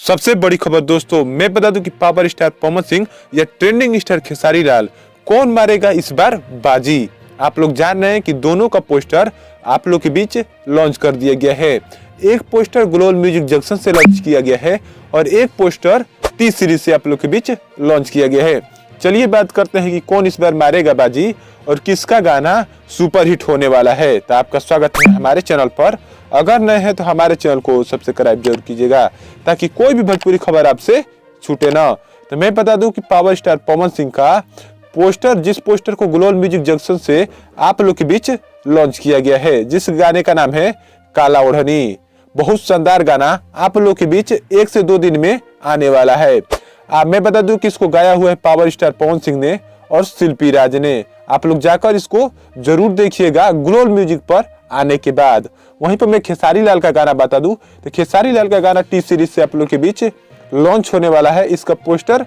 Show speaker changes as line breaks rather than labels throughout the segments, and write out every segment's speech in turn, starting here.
सबसे बड़ी खबर दोस्तों, मैं बता दूं कि पावर स्टार पवन सिंह या ट्रेंडिंग स्टार खेसारी लाल कौन मारेगा इस बार बाजी। आप लोग जान रहे हैं कि दोनों का पोस्टर आप लोग के बीच लॉन्च कर दिया गया है। एक पोस्टर ग्लोबल म्यूजिक जंक्शन से लॉन्च किया गया है और एक पोस्टर टी सीरीज से आप लोग के बीच लॉन्च किया गया है। चलिए बात करते हैं कि कौन इस बार मारेगा बाजी और किसका गाना सुपर हिट होने वाला है। तो आपका स्वागत है हमारे चैनल पर। अगर नए हैं तो हमारे चैनल को सब्सक्राइब जरूर कीजिएगा ताकि कोई भी भोजपुरी खबर आपसे छूटे ना। तो मैं बता दूं कि पावर स्टार पवन सिंह का पोस्टर, जिस पोस्टर को ग्लोबल म्यूजिक जंक्शन से आप लोग के बीच लॉन्च किया गया है, जिस गाने का नाम है काला ओढ़नी। बहुत शानदार गाना आप लोग के बीच 1 से 2 दिन में आने वाला है। मैं बता दूं कि इसको गाया हुआ है पावर स्टार पवन सिंह ने और शिल्पी राज ने। आप लोग जाकर इसको जरूर देखिएगा ग्लोबल म्यूजिक पर आने के बाद। वहीं पर मैं खेसारी लाल का गाना बता दूं तो खेसारी लाल का गाना टी सीरीज से आप लोग के बीच लॉन्च होने वाला है। इसका पोस्टर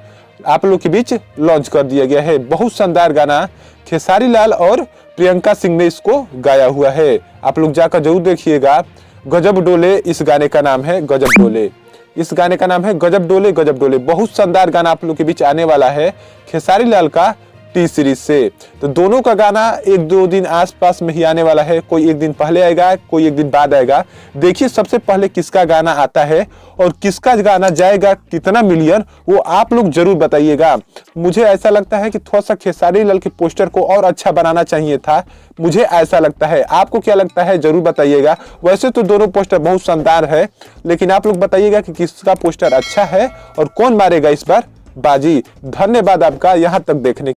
आप लोग के बीच लॉन्च कर दिया गया है। बहुत शानदार गाना खेसारी लाल और प्रियंका सिंह ने इसको गाया हुआ है। आप लोग जाकर जरूर देखिएगा। गजब डोले इस गाने का नाम है, गजब डोले। इस गाने का नाम है गजब डोले गजब डोले। बहुत शानदार गाना आप लोग के बीच आने वाला है खेसारी लाल का टी सीरीज से। तो दोनों का गाना 1-2 दिन आसपास में ही आने वाला है। कोई 1 दिन पहले आएगा, कोई 1 दिन बाद आएगा। देखिए सबसे पहले किसका गाना आता है और किसका गाना जाएगा कितना मिलियन, वो आप लोग जरूर बताइएगा। मुझे ऐसा लगता है कि थोड़ा सा खेसारी लाल के पोस्टर को और अच्छा बनाना चाहिए था, मुझे ऐसा लगता है। आपको क्या लगता है जरूर बताइएगा। वैसे तो दोनों पोस्टर बहुत शानदार है, लेकिन आप लोग बताइएगा कि किसका पोस्टर अच्छा है और कौन मारेगा इस बार बाजी। धन्यवाद आपका यहाँ तक देखने